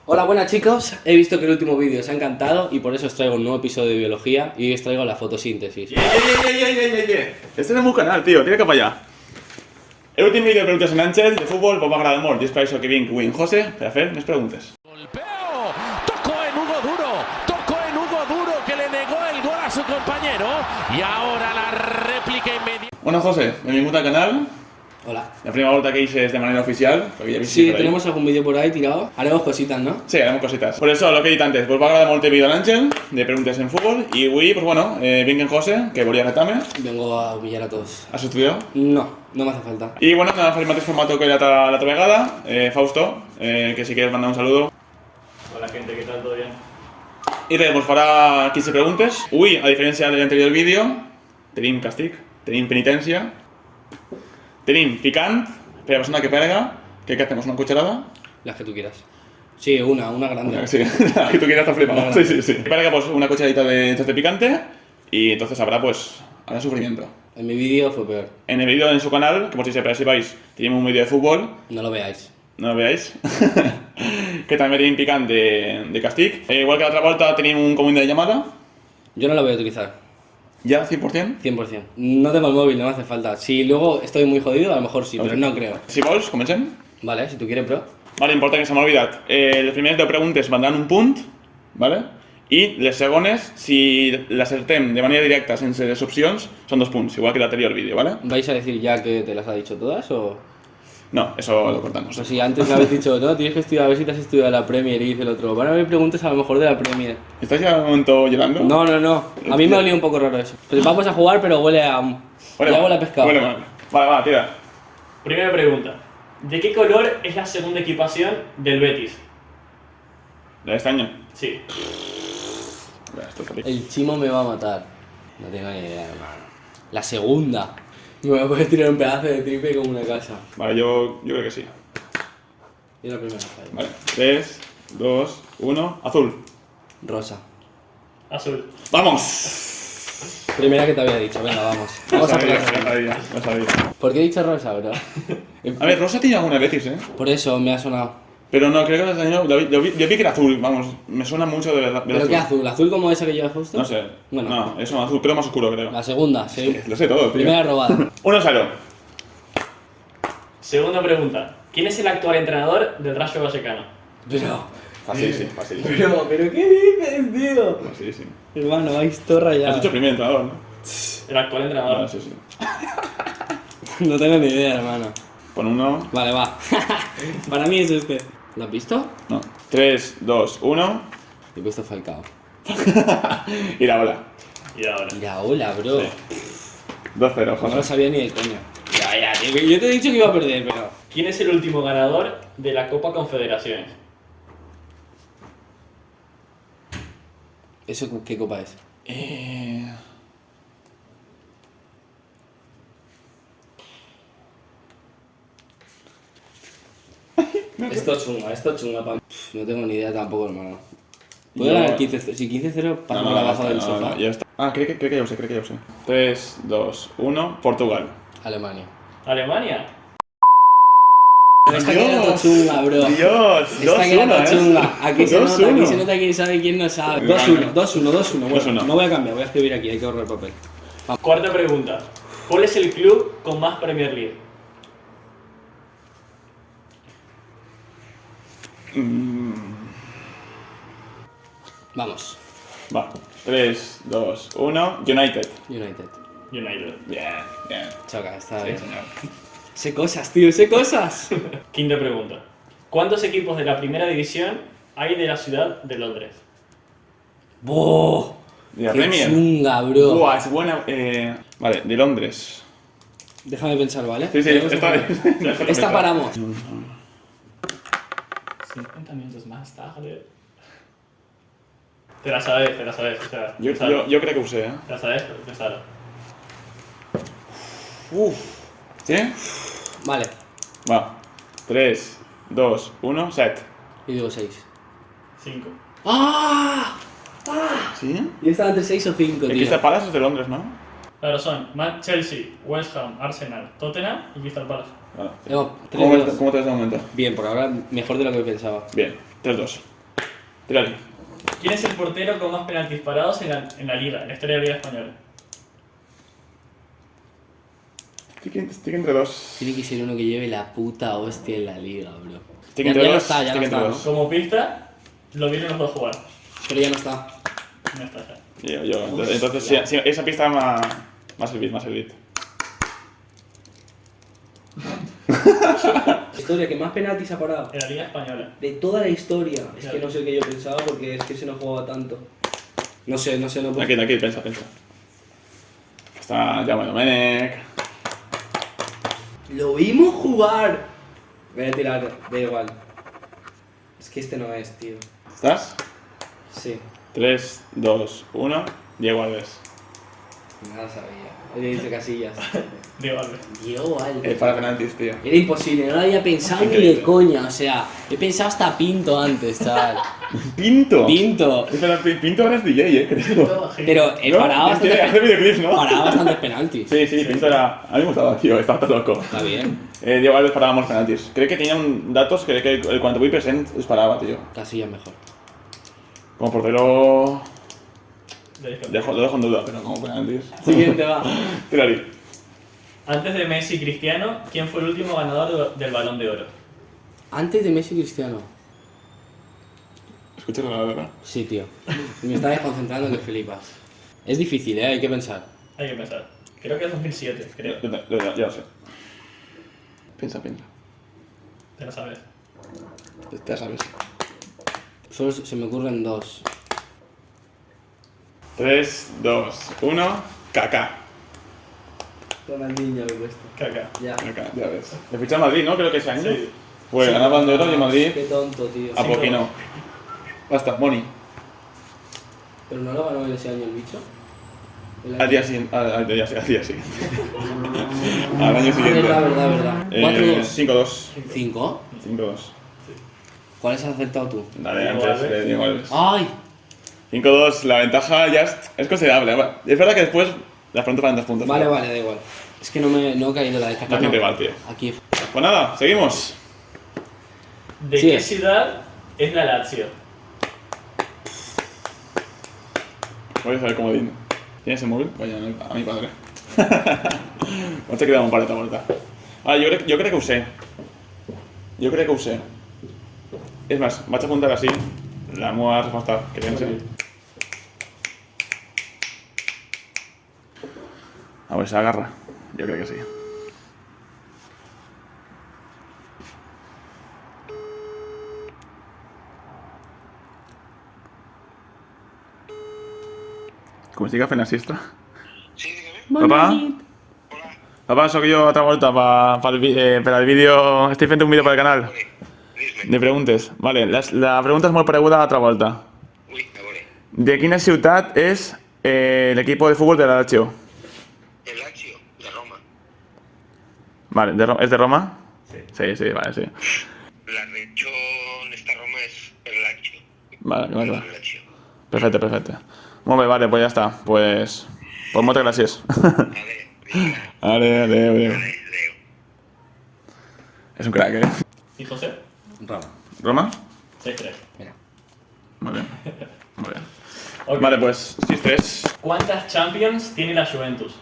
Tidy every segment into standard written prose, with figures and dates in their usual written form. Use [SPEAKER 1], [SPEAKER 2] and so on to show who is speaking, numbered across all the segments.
[SPEAKER 1] Hola, buenas chicos. He visto que el último vídeo os ha encantado y por eso os traigo un nuevo episodio de biología y hoy os traigo la fotosíntesis.
[SPEAKER 2] Este és el meu canal, tio, tira cap allà. L'últim vídeo de preguntes en Ángel de futbol m'ha agradat molt i és per això que vinc avui en José per a fer més preguntes.
[SPEAKER 3] Golpeo, tocó en Hugo Duro que le negó el gol a su compañero y ahora la réplica inmediata.
[SPEAKER 2] Bueno, José, benvingut al canal.
[SPEAKER 1] Hola.
[SPEAKER 2] La primera volta que hice es de manera oficial, porque ya he visto
[SPEAKER 1] Sí,
[SPEAKER 2] por ahí.
[SPEAKER 1] tenemos algún vídeo por ahí tirado. Haremos cositas, ¿no?
[SPEAKER 2] Sí, haremos cositas. Por eso, lo que he dit antes, pues va agradar molt el vídeo d'Àngel, de preguntes en futbol, i avui, pues bueno, vinc en José, que volia retar-me.
[SPEAKER 1] Vengo a humillar a todos.
[SPEAKER 2] Has estudiat?
[SPEAKER 1] No, no me hace falta.
[SPEAKER 2] Y bueno, anem a fer el mateix formato que la otra vegada. Fausto, que si quieres mandar un saludo.
[SPEAKER 4] Hola gente, ¿qué tal? ¿Todo bien?
[SPEAKER 2] I res, pues farà 15 preguntes. Avui, a diferència de l'anterior vídeo, tenim càstig, tenim penitència, tenim picant, per a la persona que pega, que hacemos una cucharada.
[SPEAKER 1] Las que tú quieras. Sí, una grande.
[SPEAKER 2] Sí, que tú quieras estar flipado. Sí, sí, sí. Pega pues una cucharadita de picante y entonces habrá pues sufrimiento.
[SPEAKER 1] En mi vídeo fue peor.
[SPEAKER 2] En el vídeo en su canal, que por si sepáis, tenemos un vídeo de fútbol,
[SPEAKER 1] No lo veáis.
[SPEAKER 2] no lo veáis, que también tenim picant de castig. Igual que la otra volta tenim un común de llamada.
[SPEAKER 1] Yo no lo voy a utilizar.
[SPEAKER 2] ¿Ya? 100%?
[SPEAKER 1] 100%. No tengo el móvil, no me hace falta. Si luego estoy muy jodido, a lo mejor sí, pero
[SPEAKER 2] Ok.
[SPEAKER 1] no creo.
[SPEAKER 2] Si vols, comencem?
[SPEAKER 1] Vale, si tú quieres, bro.
[SPEAKER 2] Vale, important que se m'ha oblidat. Les primeres 10 preguntes vendran un punt, vale? I les segones, si l'acertem de manera directa sense les opcions, són 2 punts, igual que l'anterior vídeo, vale?
[SPEAKER 1] ¿Vais a decir ya que te las ha dicho todas o...?
[SPEAKER 2] No, eso lo cortamos.
[SPEAKER 1] Pues si antes me habéis dicho, no, tienes que estudiar, a ver si te has estudiado la Premier y dice el otro, van a haber preguntas a lo mejor de la Premier.
[SPEAKER 2] ¿Estás ya de momento llorando?
[SPEAKER 1] No, no, no, a mí me ha olido un poco raro eso. Pues vamos a jugar, pero huele a...
[SPEAKER 2] Huele
[SPEAKER 1] ya
[SPEAKER 2] mal,
[SPEAKER 1] huele a pescado.
[SPEAKER 2] Huele mal. Vale, va, tira.
[SPEAKER 4] Primera pregunta. ¿De qué color es la segunda equipación del Betis?
[SPEAKER 2] ¿La de este año?
[SPEAKER 4] Sí.
[SPEAKER 2] Vale, esto está bien.
[SPEAKER 1] El chimo me va a matar. No tengo ni idea, hermano. La segunda. Me voy a poder tirar un pedazo de tripe como una casa.
[SPEAKER 2] Vale, yo creo que sí.
[SPEAKER 1] Y la primera fallo.
[SPEAKER 2] Vale, 3, 2, 1, azul.
[SPEAKER 1] Rosa.
[SPEAKER 4] Azul.
[SPEAKER 2] ¡Vamos!
[SPEAKER 1] Primera que te había dicho, venga, vamos. Vamos a por la segunda.
[SPEAKER 2] Lo sabía.
[SPEAKER 1] ¿Por qué he dicho rosa, bro?
[SPEAKER 2] A ver, Rosa tiene alguna Betis, ¿eh?
[SPEAKER 1] Por eso me ha sonado.
[SPEAKER 2] Pero no, creo que este año yo vi que era azul, vamos, me suena mucho de verdad.
[SPEAKER 1] ¿Pero qué azul? ¿Azul como esa que lleva justo?
[SPEAKER 2] No sé.
[SPEAKER 1] Bueno.
[SPEAKER 2] No, es un azul, pero más oscuro, creo.
[SPEAKER 1] La segunda, sí.
[SPEAKER 2] Lo sé todo. tío.
[SPEAKER 1] Primera robada.
[SPEAKER 2] 1-0.
[SPEAKER 4] Segunda pregunta. ¿Quién es el actual entrenador del Rayo Vallecano?
[SPEAKER 1] Pero...
[SPEAKER 2] Facilísimo, facilísimo.
[SPEAKER 1] Pero ¿qué dices, tío?
[SPEAKER 2] Facilísimo.
[SPEAKER 1] Hermano, vais todo
[SPEAKER 2] Has
[SPEAKER 1] rayado.
[SPEAKER 2] dicho primer entrenador, ¿no?
[SPEAKER 4] El actual entrenador.
[SPEAKER 2] Vale, sí, sí.
[SPEAKER 1] No tengo ni idea, hermano.
[SPEAKER 2] Pon uno.
[SPEAKER 1] Vale, va. Para mí es este. ¿Lo has visto?
[SPEAKER 2] No. 3, 2, 1.
[SPEAKER 1] He puesto Falcao.
[SPEAKER 2] Y la bola.
[SPEAKER 4] Y ahora.
[SPEAKER 1] Ya, hola, bro.
[SPEAKER 2] Sí. 2-0,
[SPEAKER 1] No lo
[SPEAKER 2] José.
[SPEAKER 1] sabía ni de coña. Ya, tío. Yo te he dicho que iba a perder, pero...
[SPEAKER 4] ¿Quién es el último ganador de la Copa Confederaciones?
[SPEAKER 1] ¿Eso qué copa es? Esto es chunga, pa... No tengo ni idea tampoco, hermano. ¿Puedo
[SPEAKER 2] Yo-
[SPEAKER 1] ganar 15-0? Si 15-0, paso por abajo del sofá.
[SPEAKER 2] ya está. Ah, creo que ya lo sé. 3, 2, 1. Portugal.
[SPEAKER 1] Alemania.
[SPEAKER 4] ¿Alemania?
[SPEAKER 1] Esta queda chunga, bro.
[SPEAKER 2] Dios,
[SPEAKER 1] Esta queda chunga. Aquí se nota,
[SPEAKER 2] 2-1.
[SPEAKER 1] aquí se nota quién sabe y quién no sabe.
[SPEAKER 2] Venga.
[SPEAKER 1] 2-1, 2-1, 2-1. Bueno,
[SPEAKER 2] 2-1.
[SPEAKER 1] no voy a cambiar, voy a escribir aquí, hay que ahorrar papel.
[SPEAKER 4] Cuarta pregunta. ¿Cuál es el club con más Premier League?
[SPEAKER 1] Vamos.
[SPEAKER 2] Va. 3, 2, 1. United.
[SPEAKER 1] United.
[SPEAKER 4] United.
[SPEAKER 2] Bien, bien.
[SPEAKER 1] Choca, está
[SPEAKER 2] Sí,
[SPEAKER 1] bien.
[SPEAKER 2] señor.
[SPEAKER 1] Sé cosas, tío, sé cosas.
[SPEAKER 4] Quinta pregunta. ¿Cuántos equipos de la primera división hay de la ciudad de Londres?
[SPEAKER 1] ¡Boh!
[SPEAKER 2] De la
[SPEAKER 1] ¡Qué
[SPEAKER 2] Premier.
[SPEAKER 1] chunga, bro!
[SPEAKER 2] Buah, es buena. Vale, de Londres.
[SPEAKER 1] Déjame pensar, ¿vale?
[SPEAKER 2] Sí, sí, está bien.
[SPEAKER 1] Esta paramos.
[SPEAKER 4] 50 minutos más tarde. Te la sabes, o sea,
[SPEAKER 2] Yo creo que usé, ¿eh?
[SPEAKER 4] te la sabes, pensalo.
[SPEAKER 2] ¿Sí?
[SPEAKER 1] Vale.
[SPEAKER 2] Va. 3, 2, 1, set.
[SPEAKER 1] Y digo 6.
[SPEAKER 4] 5.
[SPEAKER 1] ¡Ah!
[SPEAKER 2] ¿Sí?
[SPEAKER 1] Y estaba entre 6 o 5,
[SPEAKER 2] El
[SPEAKER 1] tío.
[SPEAKER 2] Crystal Palace es de Londres, ¿no?
[SPEAKER 4] Claro, son Chelsea, West Ham, Arsenal, Tottenham y Crystal Palace.
[SPEAKER 2] Vale.
[SPEAKER 1] No,
[SPEAKER 2] ¿Cómo
[SPEAKER 1] 3-2.
[SPEAKER 2] te ves de momento?
[SPEAKER 1] Bien, por ahora mejor de lo que pensaba.
[SPEAKER 2] Bien. 3-2. Tírale.
[SPEAKER 4] ¿Quién es el portero con más penaltis parados en la liga, en la historia de la Liga Española?
[SPEAKER 2] Estoy entre dos.
[SPEAKER 1] Tiene que ser uno que lleve la puta hostia en la liga, bro.
[SPEAKER 2] Estoy
[SPEAKER 1] Ya,
[SPEAKER 2] entre
[SPEAKER 1] ya no
[SPEAKER 2] dos.
[SPEAKER 1] está, ya
[SPEAKER 2] estoy
[SPEAKER 1] no
[SPEAKER 2] entre
[SPEAKER 1] está,
[SPEAKER 2] dos.
[SPEAKER 4] Como pista, lo vieron los dos jugar.
[SPEAKER 1] Pero ya no está.
[SPEAKER 4] No está ya.
[SPEAKER 2] Entonces sí, esa pista me ha servido, me ha servido.
[SPEAKER 1] Historia que más penaltis ha parado.
[SPEAKER 4] En la Liga Española.
[SPEAKER 1] De toda la historia. Es
[SPEAKER 4] Claro.
[SPEAKER 1] que no sé qué yo pensaba porque es que se no jugaba tanto. No sé, no puedo.
[SPEAKER 2] Aquí, pensa. Está Jaume Domènech.
[SPEAKER 1] ¡Lo vimos jugar! Voy a tirar, da igual. Es que este no es, tío.
[SPEAKER 2] ¿Estás?
[SPEAKER 1] Sí,
[SPEAKER 2] 3, 2, 1. Diego Alves.
[SPEAKER 1] nada sabía. Oye, dice Casillas.
[SPEAKER 4] Diego Alves.
[SPEAKER 1] Diego Alves.
[SPEAKER 2] Para penaltis, tío.
[SPEAKER 1] Era imposible, no lo había pensado ni
[SPEAKER 2] Increíble.
[SPEAKER 1] de coña, o sea, he pensado hasta Pinto antes, chaval.
[SPEAKER 2] ¡Pinto!
[SPEAKER 1] Pinto.
[SPEAKER 2] Espera, Pinto ahora es DJ, creo.
[SPEAKER 1] Pero he
[SPEAKER 2] ¿No?
[SPEAKER 1] parado
[SPEAKER 2] Hace
[SPEAKER 1] bastante.
[SPEAKER 2] videoclips, ¿no?
[SPEAKER 1] Paraba bastantes penaltis.
[SPEAKER 2] Sí, Pinto era... A mí me gustaba, tío, estaba todo loco.
[SPEAKER 1] Está bien.
[SPEAKER 2] Diego Alves paraba más penaltis. Creo que tenía datos que el cuando voy present los paraba, tío.
[SPEAKER 1] Casillas mejor.
[SPEAKER 2] Como portero...
[SPEAKER 4] De disco.
[SPEAKER 2] Lo dejo en duda, pero como penaltis...
[SPEAKER 1] Siguiente va.
[SPEAKER 2] Tírale.
[SPEAKER 4] Antes de Messi y Cristiano, ¿quién fue el último ganador del Balón de Oro?
[SPEAKER 1] Antes de Messi y Cristiano.
[SPEAKER 2] Escuchas la verdad.
[SPEAKER 1] Sí, tío. Me está desconcentrando que flipas. Es difícil, hay que pensar.
[SPEAKER 4] Hay que pensar. Creo que es 2007, creo.
[SPEAKER 2] Ya lo sé. Piensa.
[SPEAKER 4] Te lo sabes.
[SPEAKER 2] Ya sabes.
[SPEAKER 1] Solo se me ocurren dos.
[SPEAKER 2] 3, 2, 1. Kaká.
[SPEAKER 1] Ronaldinho lo he puesto.
[SPEAKER 4] Caca.
[SPEAKER 1] Ya.
[SPEAKER 2] Kaká, ya ves. Le ficha a Madrid, ¿no? Creo que ese año.
[SPEAKER 4] Sí.
[SPEAKER 2] Pues
[SPEAKER 1] Sí.
[SPEAKER 2] ganaba de oro y Madrid.
[SPEAKER 1] Qué tonto, tío.
[SPEAKER 2] A poquino. Basta, Moni.
[SPEAKER 1] Pero no lo ganó ese año el bicho.
[SPEAKER 2] Al día siguiente. Al día siguiente. Al año siguiente.
[SPEAKER 1] Verdad. 4-2.
[SPEAKER 2] 5-2.
[SPEAKER 1] 5.
[SPEAKER 2] 5-2.
[SPEAKER 1] ¿Cuáles has acertado tú?
[SPEAKER 2] Dale,
[SPEAKER 4] Diego
[SPEAKER 2] antes
[SPEAKER 4] Alves.
[SPEAKER 2] de Diego Alves.
[SPEAKER 1] ¡Ay!
[SPEAKER 2] 5-2, la ventaja ya es considerable. Es verdad que después las preguntas valen 2 puntos.
[SPEAKER 1] Vale,
[SPEAKER 2] ¿no?
[SPEAKER 1] da igual. Es que no he caído la
[SPEAKER 2] No
[SPEAKER 1] descarga.
[SPEAKER 2] siempre igual, tío.
[SPEAKER 1] Aquí.
[SPEAKER 2] Pues nada, seguimos.
[SPEAKER 4] ¿De
[SPEAKER 1] Sí
[SPEAKER 4] qué
[SPEAKER 1] es.
[SPEAKER 4] ciudad es la Lazio?
[SPEAKER 2] Voy a saber cómo dice. ¿Tienes el móvil? Vaya, a mi padre. Vamos a quedar un par de vuelta. Yo creo que usé. Es más, vaig a apuntar así. La meva resposta que piense. A ver si agarra. Yo creo que sí. Com estic fent la siesta.
[SPEAKER 5] Sí, dígame.
[SPEAKER 2] Papà? Papà, sóc jo altra volta per al vídeo... Estic fent un vídeo per al canal
[SPEAKER 5] Dime.
[SPEAKER 2] de preguntes. Vale, la pregunta és molt pareguda a l'altra volta.
[SPEAKER 5] Uy, a veure.
[SPEAKER 2] De quina ciutat és l'equip de futbol de la Lazio?
[SPEAKER 5] El Lazio, de Roma.
[SPEAKER 2] Vale, ¿es de Roma? Sí, vale, sí.
[SPEAKER 5] La región esta Roma es el Lazio.
[SPEAKER 2] Vale, clar.
[SPEAKER 5] El Lazio.
[SPEAKER 2] Perfecte. Molt bé, vale, pues ja està. Pues moltes gràcies.
[SPEAKER 5] Vale, venga.
[SPEAKER 2] Adéu.
[SPEAKER 5] Vale, adeu.
[SPEAKER 2] És un crack,
[SPEAKER 4] ¿Y José?
[SPEAKER 1] Rama.
[SPEAKER 2] Roma?
[SPEAKER 4] 6-3.
[SPEAKER 1] Mira.
[SPEAKER 2] Molt bé. Molt bé.
[SPEAKER 4] Ok.
[SPEAKER 2] Vale, pues 6-3.
[SPEAKER 4] ¿Cuántas Champions tiene la Juventus?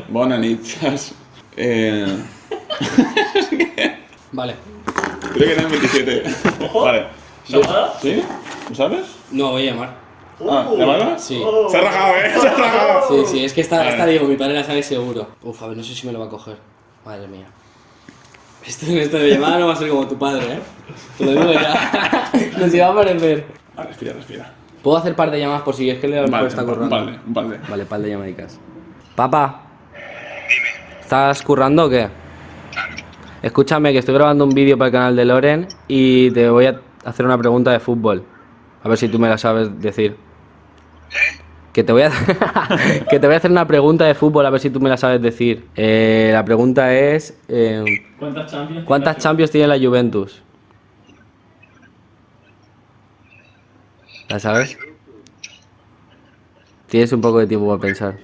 [SPEAKER 2] Bona nit.
[SPEAKER 1] Vale.
[SPEAKER 2] Creo que eran 27.
[SPEAKER 4] Ojo.
[SPEAKER 2] Vale.
[SPEAKER 4] ¿Llamada?
[SPEAKER 2] ¿Sí? ¿Lo sabes?
[SPEAKER 1] No, voy a llamar.
[SPEAKER 2] ¿Llamada?
[SPEAKER 1] Sí.
[SPEAKER 2] Se ha rajado, Se ha rajado.
[SPEAKER 1] Sí, es que
[SPEAKER 2] Vale.
[SPEAKER 1] esta digo, mi padre la sabe seguro. Uf, a ver, no sé si me lo va a coger. Madre mía. Esto de llamada no va a ser como tu padre, ¿eh? Te lo digo ya. Nos iba a parecer.
[SPEAKER 2] Vale, respira.
[SPEAKER 1] ¿Puedo hacer par de llamadas por si es que le
[SPEAKER 2] Vale,
[SPEAKER 1] está
[SPEAKER 2] un
[SPEAKER 1] currando?
[SPEAKER 2] par de.
[SPEAKER 1] Vale, par de llamadicas. Papá. ¿Estás currando o qué? Escúchame, que estoy grabando un vídeo para el canal de Loren y te voy a hacer una pregunta de fútbol. A ver si tú me la sabes decir. Que te voy a que te voy a hacer una pregunta de fútbol, a ver si tú me la sabes decir. La pregunta es
[SPEAKER 4] ¿Cuántas Champions?
[SPEAKER 1] ¿cuántas Champions tiene la Juventus? ¿La sabes? Tienes un poco de tiempo para pensar.
[SPEAKER 5] No,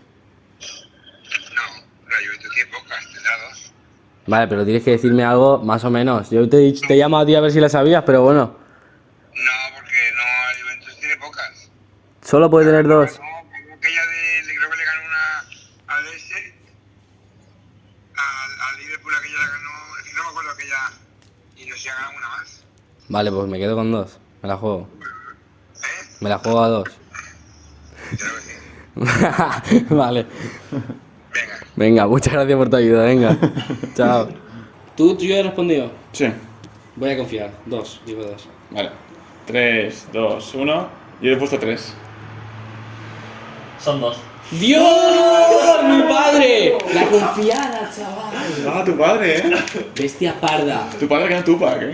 [SPEAKER 5] la Juventus tiene pocas, tendrá 2.
[SPEAKER 1] Vale, pero tienes que decirme algo más o menos. Yo te llamo a ti a ver si la sabías, pero bueno. Solo puede tener dos.
[SPEAKER 5] No, aquella creo que le ganó una al ese, al Liverpool, aquella la ganó, es que no me acuerdo aquella, y no sé si ha ganado una más.
[SPEAKER 1] Vale, pues me quedo con dos. Me la juego.
[SPEAKER 5] ¿Eh?
[SPEAKER 1] Me la juego a dos.
[SPEAKER 5] Creo que sí.
[SPEAKER 1] Vale.
[SPEAKER 5] Venga.
[SPEAKER 1] Venga, muchas gracias por tu ayuda, venga. Chao. ¿Tú ya has respondido?
[SPEAKER 2] Sí.
[SPEAKER 1] Voy a confiar. Dos, digo dos.
[SPEAKER 2] Vale. 3, 2, 1. Yo he puesto 3.
[SPEAKER 4] Son 2.
[SPEAKER 1] ¡Dios! ¡Mi padre! La confiada, chaval.
[SPEAKER 2] Ah, tu padre, ¿eh?
[SPEAKER 1] Bestia parda.
[SPEAKER 2] Tu padre que no Tupac, ¿eh?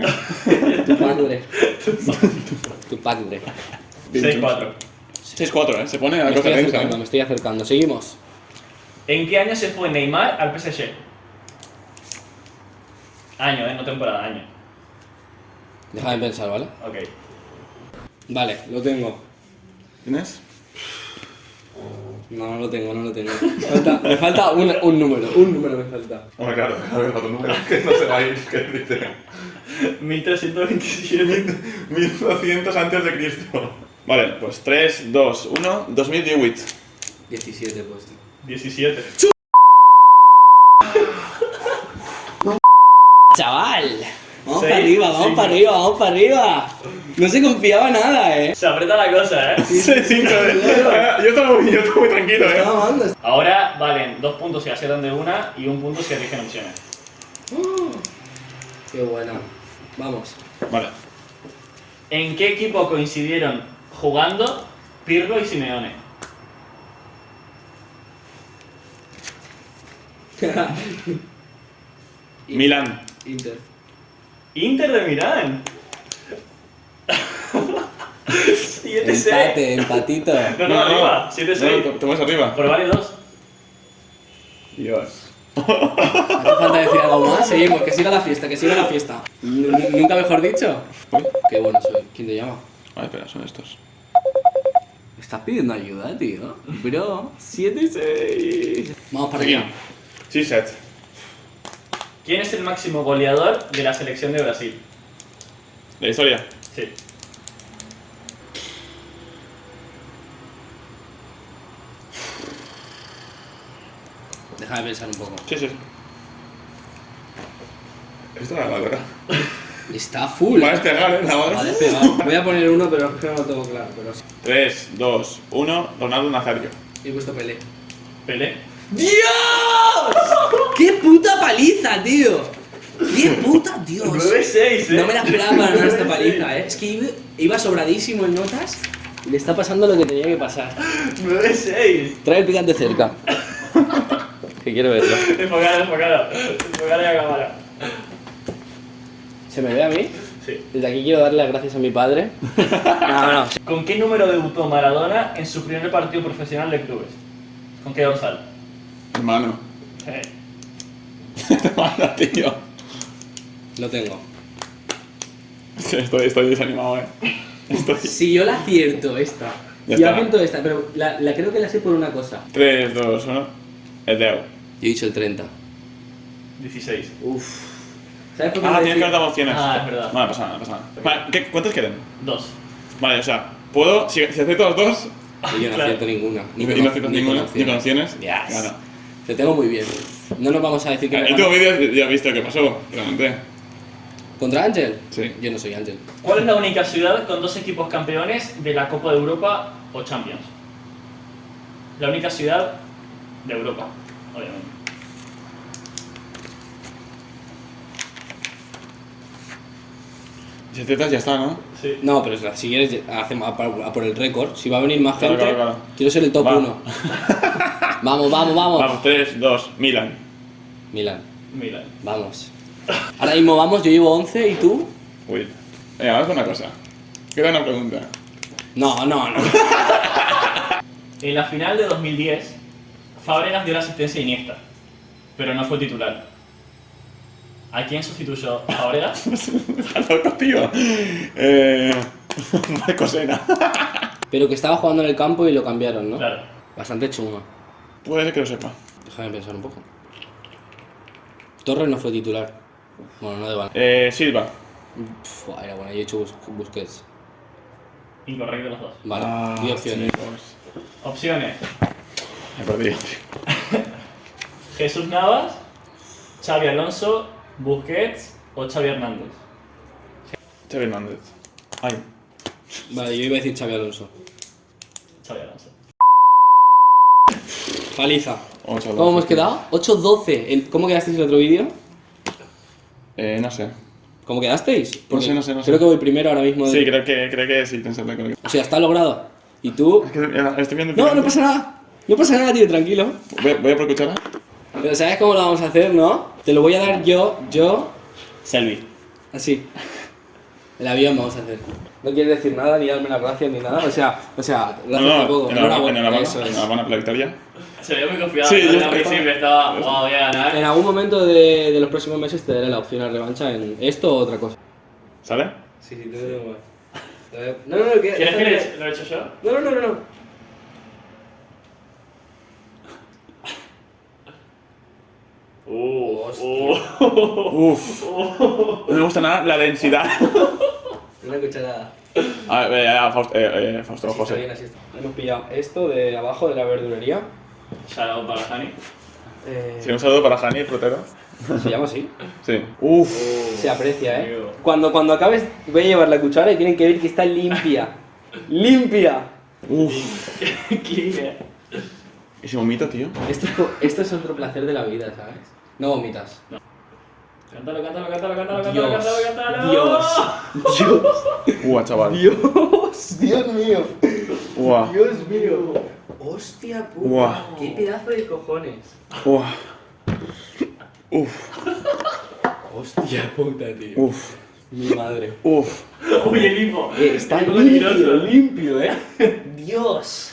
[SPEAKER 1] Tu padre. Tu padre.
[SPEAKER 4] 6-4.
[SPEAKER 2] 6-4, ¿eh? Se pone a
[SPEAKER 1] Me
[SPEAKER 2] la cosa
[SPEAKER 1] estoy
[SPEAKER 2] tensa,
[SPEAKER 1] acercando,
[SPEAKER 2] ¿eh?
[SPEAKER 1] me estoy acercando. Seguimos.
[SPEAKER 4] ¿En qué año se fue Neymar al PSG? Año, no temporada, año.
[SPEAKER 1] Déjame pensar, ¿vale?
[SPEAKER 4] Ok.
[SPEAKER 1] Vale, lo tengo.
[SPEAKER 2] ¿Tienes?
[SPEAKER 1] No, no lo tengo, no lo tengo. Me falta un número me falta.
[SPEAKER 2] Hombre, claro, tu número, que no se va a ir, que dice
[SPEAKER 4] 1327.
[SPEAKER 2] 1200 antes de Cristo. Vale, pues 3, 2, 1, 2018.
[SPEAKER 1] 17 puesto.
[SPEAKER 4] 17.
[SPEAKER 1] ¡Chaval! Vamos
[SPEAKER 4] Seis,
[SPEAKER 1] para arriba, vamos
[SPEAKER 4] cinco.
[SPEAKER 1] para arriba, vamos para arriba. No se confiaba nada,
[SPEAKER 4] Se aprieta la cosa, ¿eh?
[SPEAKER 2] 6, 5, yo estaba muy tranquilo, ¿eh?
[SPEAKER 1] Estaba amando.
[SPEAKER 4] Ahora valen 2 puntos si aciertan de una y 1 punto si eligen opciones.
[SPEAKER 1] Qué buena. Vamos.
[SPEAKER 2] Vale.
[SPEAKER 4] ¿En qué equipo coincidieron jugando Pirlo y Simeone?
[SPEAKER 2] Milán.
[SPEAKER 1] Inter.
[SPEAKER 4] Inter de Milán. 7-6.
[SPEAKER 1] Empate, empatito.
[SPEAKER 4] No, arriba. 7-6.
[SPEAKER 2] No, te vas arriba.
[SPEAKER 4] Por vale 2.
[SPEAKER 2] Dios.
[SPEAKER 1] ¿Hace falta decir algo más? Seguimos, que siga la fiesta, que siga la fiesta. ¿Nunca mejor dicho?
[SPEAKER 2] Uy.
[SPEAKER 1] Qué bueno soy. ¿Quién te llama?
[SPEAKER 2] Vale, espera, son estos.
[SPEAKER 1] Estás pidiendo ayuda, tío. Bro, 7-6. Vamos para
[SPEAKER 2] Aquí.
[SPEAKER 1] allá.
[SPEAKER 2] Sí, set.
[SPEAKER 4] ¿Quién es el máximo goleador de la selección de Brasil?
[SPEAKER 2] La historia.
[SPEAKER 4] Sí.
[SPEAKER 1] Déjame pensar un poco.
[SPEAKER 2] Sí, sí. Esto era la verdad.
[SPEAKER 1] Está full.
[SPEAKER 2] Va a despegar, ¿eh? La
[SPEAKER 1] Va a
[SPEAKER 2] otra.
[SPEAKER 1] despegar. Voy a poner uno, pero es que no lo tengo claro. Pero sí.
[SPEAKER 2] 3, 2, 1. Ronaldo Nazario.
[SPEAKER 1] He puesto Pelé.
[SPEAKER 4] Pelé.
[SPEAKER 1] ¡Dios! ¡Qué puta paliza, tío! ¡Qué puta Dios!
[SPEAKER 4] 9-6, ¿eh?
[SPEAKER 1] No me la esperaba para nada esta paliza, Es que iba sobradísimo en notas y le está pasando lo que tenía que pasar.
[SPEAKER 4] 9-6.
[SPEAKER 1] Trae el picante cerca. Que quiero verlo.
[SPEAKER 4] Enfocada. Enfocada la cámara.
[SPEAKER 1] ¿Se me ve a mí?
[SPEAKER 4] Sí.
[SPEAKER 1] Desde aquí quiero darle las gracias a mi padre. No.
[SPEAKER 4] ¿Con qué número debutó Maradona en su primer partido profesional de clubes? ¿Con qué dorsal?
[SPEAKER 2] Hermano.
[SPEAKER 4] Eh,
[SPEAKER 2] Hermano, tío.
[SPEAKER 1] Lo tengo.
[SPEAKER 2] Sí, estoy desanimado, Estoy.
[SPEAKER 1] Si yo la acierto esta,
[SPEAKER 2] Ya
[SPEAKER 1] yo
[SPEAKER 2] está.
[SPEAKER 1] apunto esta, pero la creo que la sé por una cosa.
[SPEAKER 2] 3, 2, 1. El Deo.
[SPEAKER 1] Yo he dicho el 30.
[SPEAKER 4] 16.
[SPEAKER 1] Uf. ¿Sabes por qué
[SPEAKER 2] Ah,
[SPEAKER 1] me
[SPEAKER 2] tienes que
[SPEAKER 1] decía-
[SPEAKER 2] haber dado opciones.
[SPEAKER 4] Ah, es verdad.
[SPEAKER 2] Vale, pasa nada, pasa nada. Vale, ¿cuántas quedan?
[SPEAKER 4] 2.
[SPEAKER 2] Vale, o sea, puedo. Si acierto las dos.
[SPEAKER 1] Y yo no
[SPEAKER 4] Claro.
[SPEAKER 1] acierto ninguna.
[SPEAKER 2] Y no acierto ninguna. Ni con opciones.
[SPEAKER 1] Yes.
[SPEAKER 2] Gano.
[SPEAKER 1] Te tengo muy bien. No nos vamos a decir que
[SPEAKER 2] El
[SPEAKER 1] me
[SPEAKER 2] último
[SPEAKER 1] gana.
[SPEAKER 2] vídeo ya has visto qué pasó, realmente.
[SPEAKER 1] ¿Contra Ángel?
[SPEAKER 2] Sí.
[SPEAKER 1] Yo no soy Ángel.
[SPEAKER 4] ¿Cuál es la única ciudad con 2 equipos campeones de la Copa de Europa o Champions? La única ciudad de Europa, obviamente.
[SPEAKER 2] Si aciertas ya está, ¿no?
[SPEAKER 4] Sí.
[SPEAKER 1] No, pero si quieres, hacemos a por el récord. Si va a venir más
[SPEAKER 2] Claro,
[SPEAKER 1] gente,
[SPEAKER 2] claro.
[SPEAKER 1] quiero ser el top
[SPEAKER 2] Va.
[SPEAKER 1] 1. Vamos.
[SPEAKER 2] Vamos, 3, 2, Milan.
[SPEAKER 1] Milan,
[SPEAKER 4] Milan.
[SPEAKER 1] vamos. Ahora mismo vamos, yo llevo 11 y tú.
[SPEAKER 2] Uy. Venga, vamos con una cosa. Queda una pregunta.
[SPEAKER 1] No.
[SPEAKER 4] En la final de 2010, Fábregas dio la asistencia a Iniesta, pero no fue titular. ¿A quién sustituyó Fábregas?
[SPEAKER 2] Está loco, tío. Marco Sena.
[SPEAKER 1] Pero que estaba jugando en el campo y lo cambiaron, ¿no?
[SPEAKER 4] Claro.
[SPEAKER 1] Bastante chungo.
[SPEAKER 2] Puede ser que lo sepa.
[SPEAKER 1] Déjame pensar un poco. Torres no fue titular. Bueno, no de Van.
[SPEAKER 2] Silva.
[SPEAKER 1] Era bueno, yo he hecho Busquets.
[SPEAKER 4] Incorrecto los dos.
[SPEAKER 1] Vale, y opciones.
[SPEAKER 2] chicos.
[SPEAKER 4] Opciones.
[SPEAKER 2] Me perdí.
[SPEAKER 4] Jesús Navas, Xavi Alonso, Busquets o Xavi Hernández.
[SPEAKER 2] Xavi Hernández. Ay.
[SPEAKER 1] Vale, yo iba a decir Xavi Alonso.
[SPEAKER 4] Xavi Alonso.
[SPEAKER 1] Paliza.
[SPEAKER 2] 8-12.
[SPEAKER 1] ¿Cómo hemos quedado? 8-12. ¿Cómo quedasteis en el otro vídeo?
[SPEAKER 2] No sé.
[SPEAKER 1] ¿Cómo quedasteis? Porque
[SPEAKER 2] No sé.
[SPEAKER 1] Creo que voy primero ahora mismo.
[SPEAKER 2] Sí, creo que sí, pensarlo. Creo que...
[SPEAKER 1] O sea, está logrado. ¿Y tú?
[SPEAKER 2] Es que estoy viendo...
[SPEAKER 1] No, no pasa nada. No pasa nada, tío, tranquilo.
[SPEAKER 2] Voy a por cuchara.
[SPEAKER 1] Pero ¿sabes cómo lo vamos a hacer, no? Te lo voy a dar yo,
[SPEAKER 4] Selvi.
[SPEAKER 1] así. El avión vamos a hacer. No quieres decir nada, ni darme las gracias, ni nada. O sea, gracias tampoco.
[SPEAKER 2] Enhorabuena
[SPEAKER 1] Eso es.
[SPEAKER 2] enhorabuena por la victoria.
[SPEAKER 4] Se ve muy confiado.
[SPEAKER 2] Sí,
[SPEAKER 4] no
[SPEAKER 2] yo
[SPEAKER 4] era muy
[SPEAKER 2] estaba-
[SPEAKER 4] simple, estaba, wow, voy a ganar.
[SPEAKER 1] En algún momento de los próximos meses te daré la opción a revancha en esto o otra cosa.
[SPEAKER 2] ¿Sale?
[SPEAKER 1] Sí, te lo digo. No,
[SPEAKER 4] ¿Quieres que lo he hecho yo?
[SPEAKER 1] No.
[SPEAKER 2] Uf. No me gusta nada la densidad.
[SPEAKER 1] Una cucharada.
[SPEAKER 2] A ver, Fausto,
[SPEAKER 1] Así está
[SPEAKER 2] José.
[SPEAKER 1] bien, así está. Hemos pillado esto de abajo de la verdulería.
[SPEAKER 4] Shout out para Hani.
[SPEAKER 2] Sí, un saludo para Jani, el frutero.
[SPEAKER 1] Se llama así.
[SPEAKER 2] Sí. Uf.
[SPEAKER 1] Se aprecia,
[SPEAKER 4] Amigo.
[SPEAKER 1] Cuando acabes, voy a llevar la cuchara y tienen que ver que está limpia. ¡Limpia!
[SPEAKER 2] Uf.
[SPEAKER 4] ¿Quién?
[SPEAKER 2] ¿Y si vomito, tío?
[SPEAKER 1] Esto es otro placer de la vida, ¿sabes? No vomitas.
[SPEAKER 4] Cántalo.
[SPEAKER 1] Dios.
[SPEAKER 2] Chaval.
[SPEAKER 1] Dios mío.
[SPEAKER 2] Ua.
[SPEAKER 1] Dios mío. Hostia puta.
[SPEAKER 2] Guau.
[SPEAKER 1] Qué pedazo de cojones.
[SPEAKER 2] Ua. Uf.
[SPEAKER 1] Hostia puta, tío.
[SPEAKER 2] Uf.
[SPEAKER 1] Mi madre.
[SPEAKER 2] Uf.
[SPEAKER 4] Uy, el hipo.
[SPEAKER 1] Está
[SPEAKER 4] Hipo
[SPEAKER 1] limpio,
[SPEAKER 4] peligroso.
[SPEAKER 1] limpio, Dios.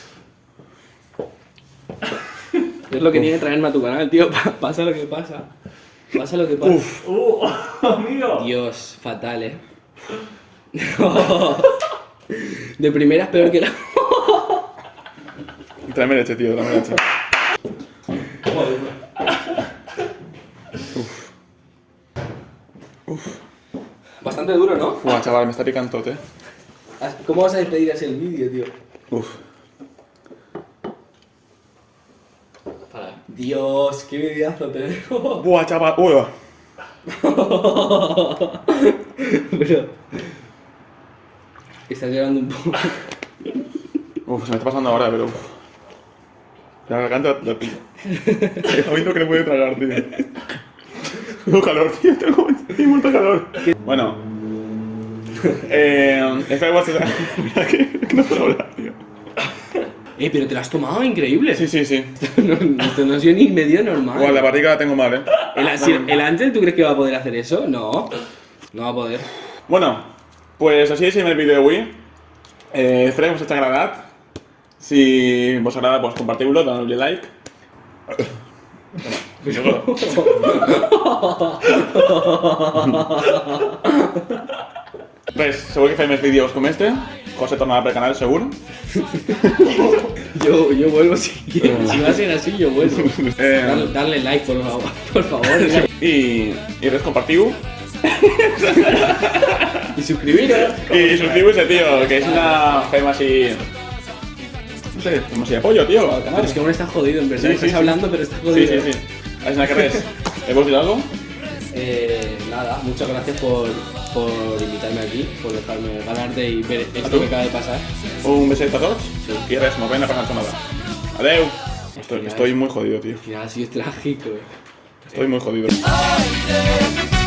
[SPEAKER 1] Es lo que tiene traerme a tu canal, tío. Pasa lo que pasa. Pasa lo que pasa.
[SPEAKER 2] Uf.
[SPEAKER 4] Amigo.
[SPEAKER 1] Dios, fatal, De primera es peor que la.
[SPEAKER 2] Tráeme leche, tío, tráeme leche.
[SPEAKER 1] Bastante duro, ¿no?
[SPEAKER 2] Ua, chaval, me está picando todo,
[SPEAKER 1] ¿Cómo vas a despedir así el vídeo, tío?
[SPEAKER 2] Uf.
[SPEAKER 4] Para.
[SPEAKER 1] Dios, qué videazo te dejo.
[SPEAKER 2] Buah, chaval. Uy.
[SPEAKER 1] Pero. Estás llorando un poco.
[SPEAKER 2] Uf, se me está pasando ahora, pero... La garganta la pilla. A mí no que no puedo tragar, tío. Tengo calor, tío. Tengo mucho calor. Bueno. Espera, mira que no puedo hablar, tío.
[SPEAKER 1] Pero te lo has tomado increíble.
[SPEAKER 2] Sí.
[SPEAKER 1] Esto no ha sido ni medio normal.
[SPEAKER 2] Buah, la barriga la tengo mal,
[SPEAKER 1] ¿El Ángel tú crees que va a poder hacer eso? No. No va a poder.
[SPEAKER 2] Bueno, pues así es el vídeo de Wii. Espero que os haya agradado. Si os agrada, pues compartidlo, dadle like. Pues, seguro que fem més vídeos com este. José tornará per canal, seguro.
[SPEAKER 1] Yo vuelvo si quieres. Si va a ser así, yo vuelvo.
[SPEAKER 2] Eh,
[SPEAKER 1] Darle like, por favor.
[SPEAKER 2] Y res, compartiu.
[SPEAKER 1] Y suscribiros.
[SPEAKER 2] Y suscribirse, tío, que es una fema así... No sé, como si apoyo, tío, al canal.
[SPEAKER 1] Pero es que aún estás jodido, en verdad.
[SPEAKER 2] Sí,
[SPEAKER 1] Estás
[SPEAKER 2] sí.
[SPEAKER 1] hablando, pero estás
[SPEAKER 2] Sí,
[SPEAKER 1] jodido.
[SPEAKER 2] sí. Es una que res. ¿Hemos dicho algo?
[SPEAKER 1] Nada, muchas gracias por invitarme aquí, por dejarme ganarte y ver esto que acaba de pasar.
[SPEAKER 2] Un besito a todos. Y res, no ven a pasar nada. Adeu. Estoy muy jodido, tío.
[SPEAKER 1] Al final ha sido trágico.
[SPEAKER 2] Estoy muy jodido.
[SPEAKER 6] Aire.